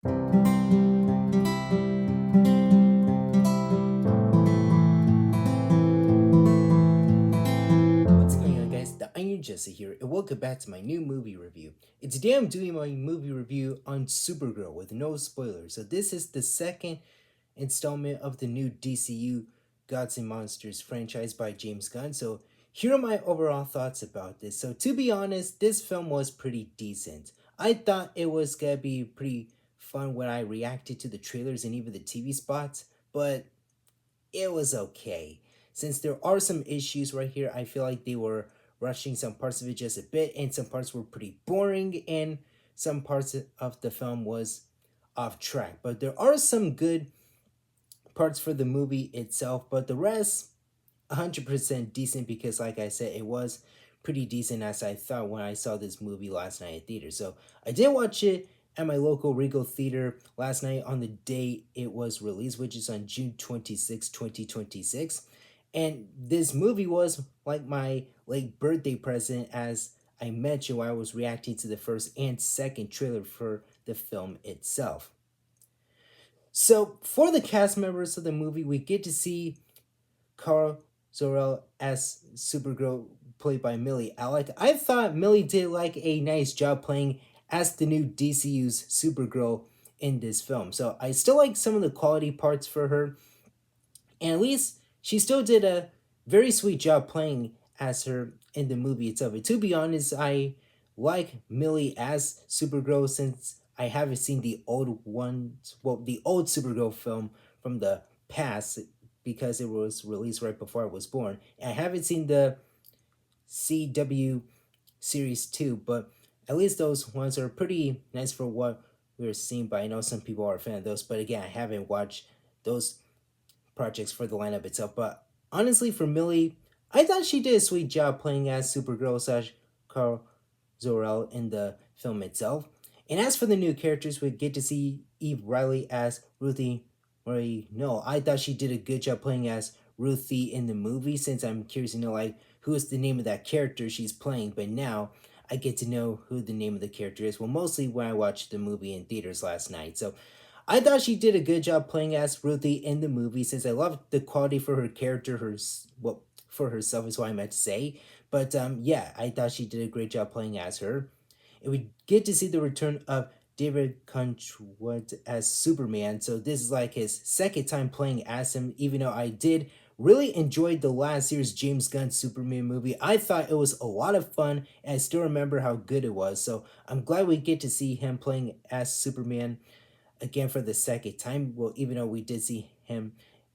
What's going on, guys? The Iron Jesse here, and welcome back to my new movie review. And today I'm doing my movie review on Supergirl with no spoilers. So this is the second installment of the new DCU Gods and Monsters franchise by James Gunn. So here are my overall thoughts about this. So to be honest, this film was pretty decent. I thought it was gonna be pretty fun when I reacted to the trailers and even the TV spots, but it was okay. Since there are some issues right here, I feel like they were rushing some parts of it just a bit, and some parts were pretty boring, and some parts of the film was off track. But there are some good parts for the movie itself, but the rest, 100% decent because, like I said, it was pretty decent as I thought when I saw this movie last night at theater. So I did watch it at my local Regal Theater last night on the day it was released, which is on June 26, 2026. And this movie was like my late birthday present, as I mentioned while I was reacting to the first and second trailer for the film itself. So, for the cast members of the movie, we get to see Carl Zor-El as Supergirl, played by Millie Alec. I thought Millie did like a nice job playing as the new DCU's Supergirl in this film. So I still like some of the quality parts for her, and at least she still did a very sweet job playing as her in the movie itself. And to be honest, I like Millie as Supergirl since I haven't seen the old ones, well, the old Supergirl film from the past because it was released right before I was born. And I haven't seen the CW series 2, but at least those ones are pretty nice for what we are seeing. But I know some people are a fan of those. But again, I haven't watched those projects for the lineup itself. But honestly, for Millie, I thought she did a sweet job playing as Supergirl slash Carl Zor-El in the film itself. And as for the new characters, we get to see Eve Riley as Ruthie Marie. No, I thought she did a good job playing as Ruthie in the movie, since I'm curious to know like who is the name of that character she's playing. But now I get to know who the name of the character is. Well, mostly when I watched the movie in theaters last night. So I thought she did a good job playing as Ruthie in the movie, since I loved the quality for her character, well, for herself is what I meant to say. But yeah, I thought she did a great job playing as her. And we get to see the return of David Conchwood as Superman. So this is like his second time playing as him, even though I did really enjoy the last year's James Gunn Superman movie. I thought it was a lot of fun, and I still remember how good it was. So I'm glad we get to see him playing as Superman again for the second time. Well, even though we did see him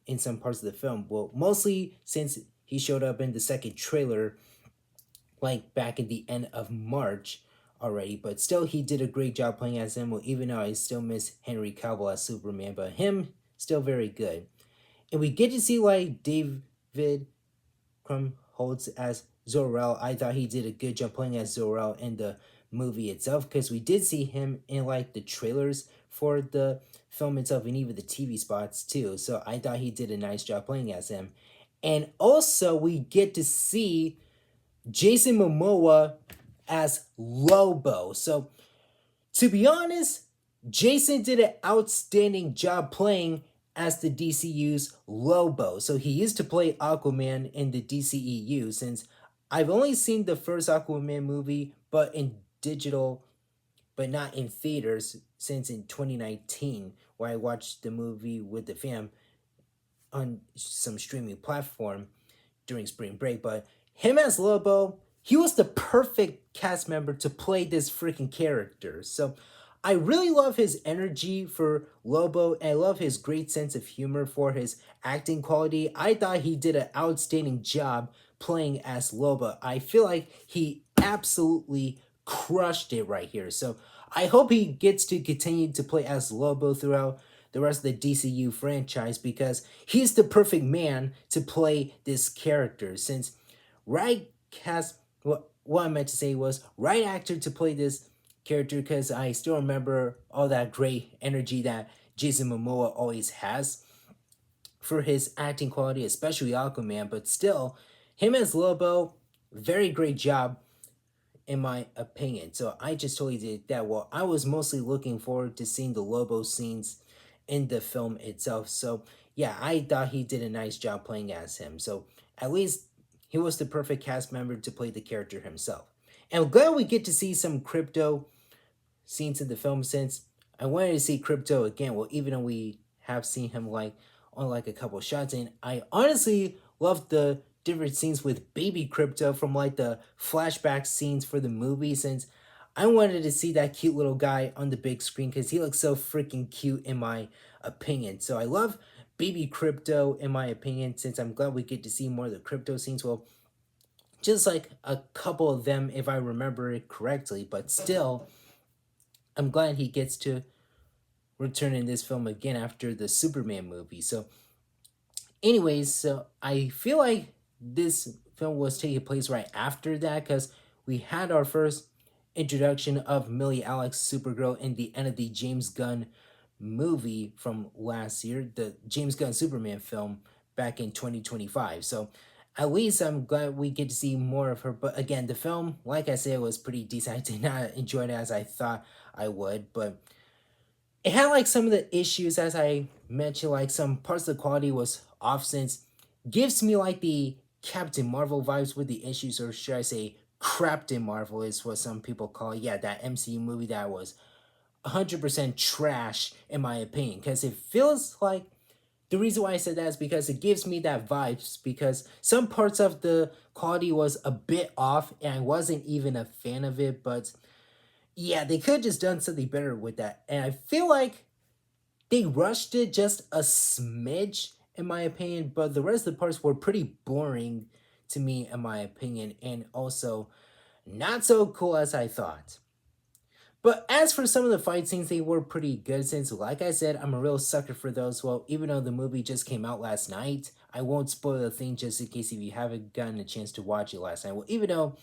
in some parts of the film. Well, mostly since he showed up in the second trailer, like back at the end of March already. But still, he did a great job playing as him. Well, even though I still miss Henry Cavill as Superman, but him still very good. And we get to see like David Krumholtz as Zor-El. I thought he did a good job playing as Zor-El in the movie itself, because we did see him in like the trailers for the film itself and even the TV spots too. So I thought he did a nice job playing as him. And also we get to see Jason Momoa as Lobo. So to be honest, Jason did an outstanding job playing as the DCU's Lobo. So he used to play Aquaman in the DCEU, since I've only seen the first Aquaman movie, but in digital, but not in theaters, since in 2019, where I watched the movie with the fam on some streaming platform during spring break. But him as Lobo, he was the perfect cast member to play this freaking character. So I really love his energy for Lobo, and I love his great sense of humor for his acting quality. I thought he did an outstanding job playing as Lobo. I feel like he absolutely crushed it right here. So I hope he gets to continue to play as Lobo throughout the rest of the DCU franchise, because he's the perfect man to play this character, since right cast, what I meant to say was right actor to play this character, because I still remember all that great energy that Jason Momoa always has for his acting quality, especially Aquaman. But still, him as Lobo, very great job in my opinion. So I just totally did that. Well, I was mostly looking forward to seeing the Lobo scenes in the film itself. So yeah, I thought he did a nice job playing as him. So at least he was the perfect cast member to play the character himself. And I'm glad we get to see some crypto scenes in the film since I wanted to see Crypto again. Well, even though we have seen him like on like a couple shots, and I honestly love the different scenes with baby Crypto from like the flashback scenes for the movie since I wanted to see that cute little guy on the big screen because he looks so freaking cute in my opinion. So I love baby Crypto in my opinion since I'm glad we get to see more of the Crypto scenes. Well, just like a couple of them if I remember it correctly, but still I'm glad he gets to return in this film again after the Superman movie. So, anyways, so I feel like this film was taking place right after that because we had our first introduction of Millie Alex Supergirl in the end of the James Gunn movie from last year, the James Gunn Superman film back in 2025. So, at least I'm glad we get to see more of her. But again, the film, like I said, was pretty decent. I did not enjoy it as I thought I would, but it had like some of the issues as I mentioned, like some parts of the quality was off since gives me like the Captain Marvel vibes with the issues, or should I say Crapton Marvel is what some people call it. Yeah, that MCU movie that was 100% trash in my opinion. Because it feels like the reason why I said that is because it gives me that vibes because some parts of the quality was a bit off and I wasn't even a fan of it, but yeah, they could have just done something better with that. And I feel like they rushed it just a smidge, in my opinion, but the rest of the parts were pretty boring to me, in my opinion, and also not so cool as I thought. But as for some of the fight scenes, they were pretty good since, like I said, I'm a real sucker for those. Well, even though the movie just came out last night, I won't spoil the thing just in case if you haven't gotten a chance to watch it last night. Well, even though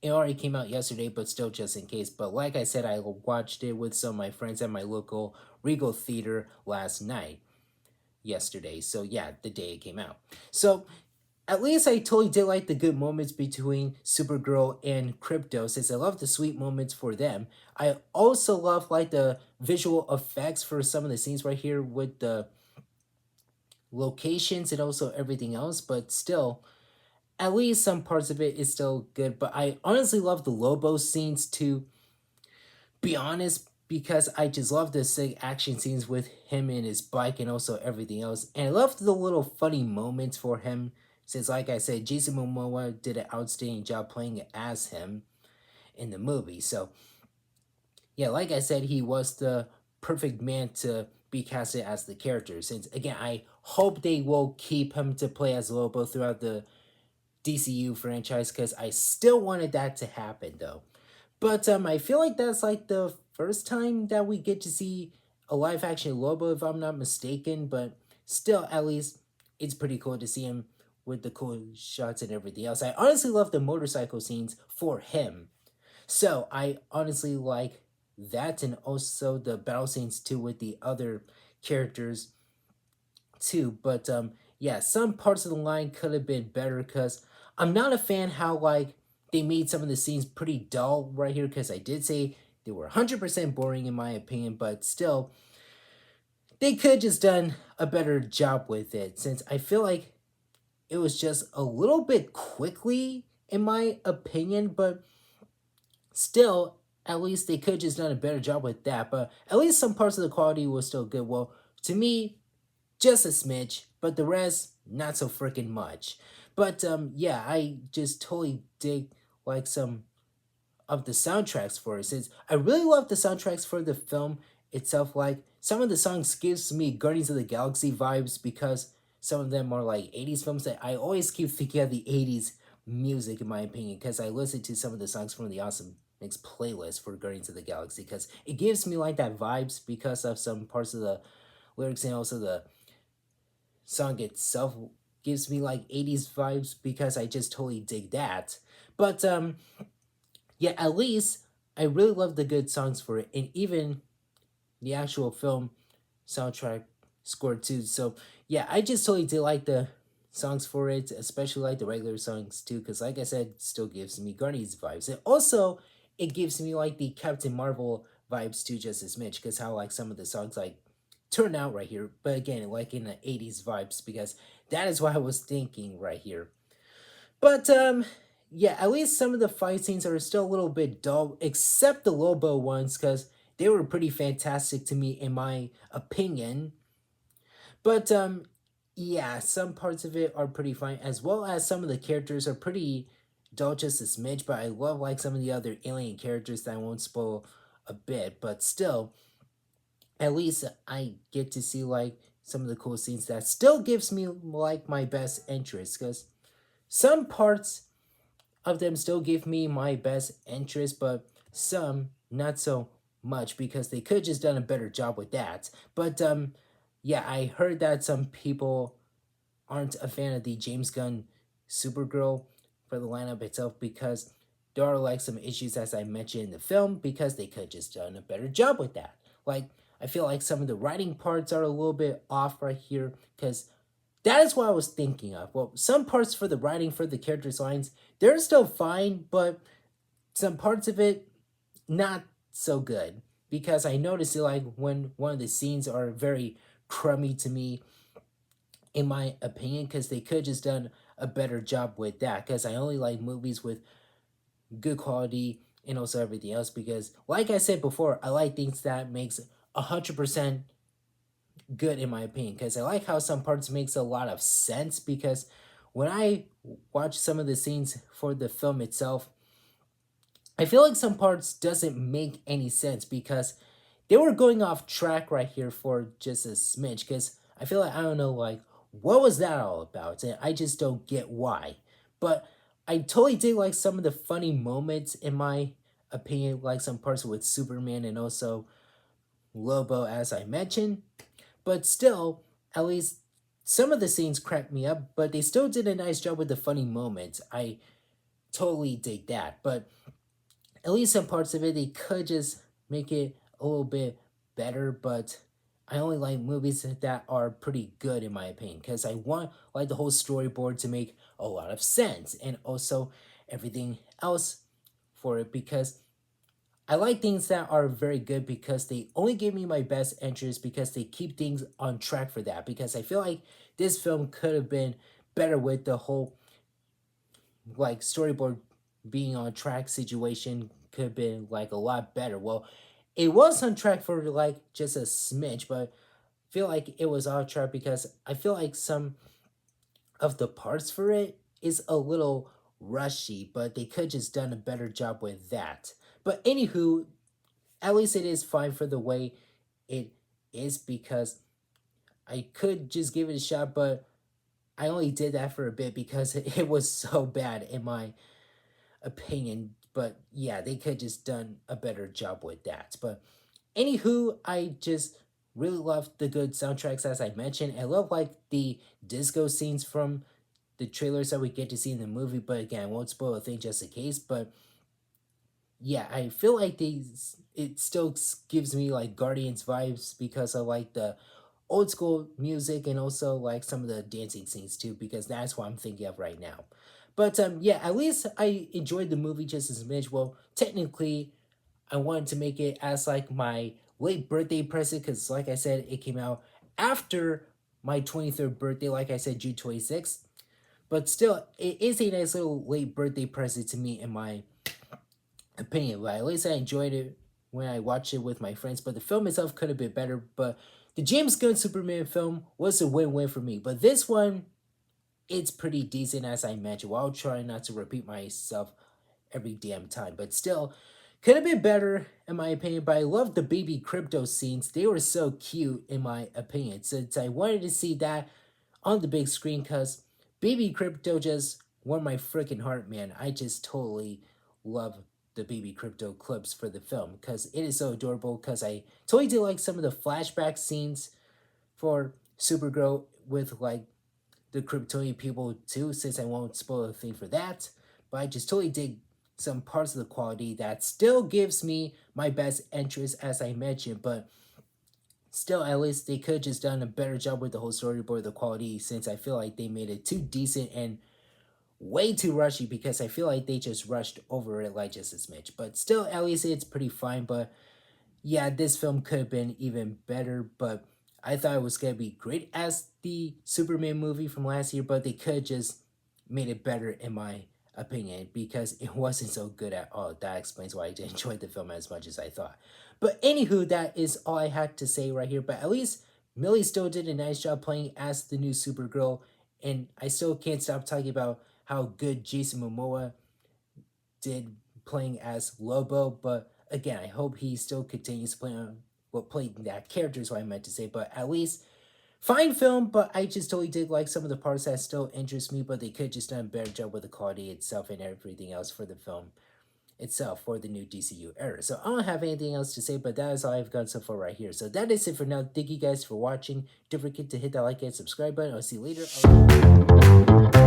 it already came out yesterday, but still just in case. But like I said, I watched it with some of my friends at my local Regal Theater last night, yesterday. So yeah, the day it came out. So at least I totally did like the good moments between Supergirl and Crypto, since I love the sweet moments for them. I also love like the visual effects for some of the scenes right here with the locations and also everything else, but still at least some parts of it is still good. But I honestly love the Lobo scenes to be honest, because I just love the sick action scenes with him and his bike and also everything else. And I love the little funny moments for him, since, like I said, Jason Momoa did an outstanding job playing as him in the movie. So, yeah, like I said, he was the perfect man to be casted as the character. Since, again, I hope they will keep him to play as Lobo throughout the DCU franchise, because I still wanted that to happen, though. But I feel like that's like the first time that we get to see a live action Lobo, if I'm not mistaken. But still, at least it's pretty cool to see him with the cool shots and everything else. I honestly love the motorcycle scenes for him. So I honestly like that, and also the battle scenes too with the other characters too. But yeah, some parts of the line could have been better because I'm not a fan how like they made some of the scenes pretty dull right here, because I did say they were 100% boring in my opinion, but still they could just done a better job with it, since I feel like it was just a little bit quickly in my opinion, but still at least they could just done a better job with that. But at least some parts of the quality was still good. Well, to me, just a smidge, but the rest not so freaking much. But yeah, I just totally dig like some of the soundtracks for it, since I really love the soundtracks for the film itself. Like some of the songs gives me Guardians of the Galaxy vibes, because some of them are like 80s films that I always keep thinking of the 80s music in my opinion, because I listen to some of the songs from the Awesome Mix playlist for Guardians of the Galaxy, because it gives me like that vibes because of some parts of the lyrics, and also the song itself gives me like 80s vibes, because I just totally dig that. But yeah, at least I really love the good songs for it, and even the actual film soundtrack score too. So yeah, I just totally did like the songs for it, especially like the regular songs too, because like I said, it still gives me Guardians vibes. And also, it gives me like the Captain Marvel vibes too, just as much, because how like some of the songs like turn out right here. But again, like in the 80s vibes, because that is what I was thinking right here. But yeah, at least some of the fight scenes are still a little bit dull, except the Lobo ones, because they were pretty fantastic to me in my opinion. But yeah, some parts of it are pretty fine, as well as some of the characters are pretty dull just a smidge. But I love like some of the other alien characters that I won't spoil a bit. But still, at least I get to see like some of the cool scenes that still gives me like my best interest, because some parts of them still give me my best interest, but some not so much, because they could just done a better job with that. But yeah, I heard that some people aren't a fan of the James Gunn Supergirl for the lineup itself, because there are like some issues, as I mentioned in the film, because they could just done a better job with that. Like, I feel like some of the writing parts are a little bit off right here, because that is what I was thinking of. Well, some parts for the writing for the characters' lines, they're still fine, but some parts of it not so good, because I noticed it like when one of the scenes are very crummy to me, in my opinion, because they could just done a better job with that, because I only like movies with good quality and also everything else, because like I said before, I like things that makes 100% good in my opinion, because I like how some parts makes a lot of sense, because when I watch some of the scenes for the film itself, I feel like some parts doesn't make any sense, because they were going off track right here for just a smidge, because I feel like I don't know like what was that all about, and I just don't get why. But I totally did like some of the funny moments in my opinion, like some parts with Superman and also Lobo, as I mentioned. But still, at least some of the scenes cracked me up, but they still did a nice job with the funny moments. I totally dig that. But at least some parts of it, they could just make it a little bit better. But I only like movies that are pretty good, in my opinion, because I want like the whole storyboard to make a lot of sense, and also everything else for it, because I like things that are very good, because they only give me my best interest, because they keep things on track for that. Because I feel like this film could have been better with the whole like storyboard being on track situation, could have been like a lot better. Well, it was on track for like just a smidge, but I feel like it was off track, because I feel like some of the parts for it is a little rushy, but they could just done a better job with that. But anywho, at least it is fine for the way it is, because I could just give it a shot, but I only did that for a bit because it was so bad in my opinion. But yeah, they could just done a better job with that. But anywho, I just really love the good soundtracks, as I mentioned. I love like the disco scenes from the trailers that we get to see in the movie. But again, I won't spoil a thing just in case. But yeah, I feel like these it still gives me like Guardians vibes, because I like the old school music, and also like some of the dancing scenes too, because that's what I'm thinking of right now. But yeah, at least I enjoyed the movie just as much. Well, technically, I wanted to make it as like my late birthday present, because like I said, it came out after my 23rd birthday, like I said, June 26th. But still, it is a nice little late birthday present to me, in my opinion. But at least I enjoyed it when I watched it with my friends. But the film itself could have been better. But the James Gunn Superman film was a win-win for me. But this one, it's pretty decent, as I mentioned. While trying not to repeat myself every damn time. But still, could have been better, in my opinion. But I love the baby crypto scenes. They were so cute, in my opinion. Since I wanted to see that on the big screen, because baby crypto just warmed my freaking heart, man. I just totally love the baby crypto clips for the film, because it is so adorable. Because I totally did like some of the flashback scenes for Supergirl with like the Kryptonian people too, since I won't spoil a thing for that. But I just totally dig some parts of the quality that still gives me my best interest, as I mentioned. But still, at least they could just done a better job with the whole storyboard, the quality, since I feel like they made it too decent and way too rushy because I feel like they just rushed over it like just a smidge. But still, at least it's pretty fine. But yeah, this film could have been even better, but I thought it was gonna be great as the Superman movie from last year, but they could just made it better in my opinion because it wasn't so good at all. That explains why I didn't enjoy the film as much as I thought. But anywho, that is all I had to say right here. But at least Millie still did a nice job playing as the new Supergirl, and I still can't stop talking about how good Jason Momoa did playing as Lobo, but again, I hope he still continues playing playing that character is what I meant to say. But at least fine film, but I just totally did like some of the parts that still interest me, but they could just done a better job with the quality itself and everything else for the film itself for the new DCU era. So I don't have anything else to say, but that is all I've got so far right here. So that is it for now. Thank you guys for watching. Don't forget to hit that like and subscribe button. I'll see you later.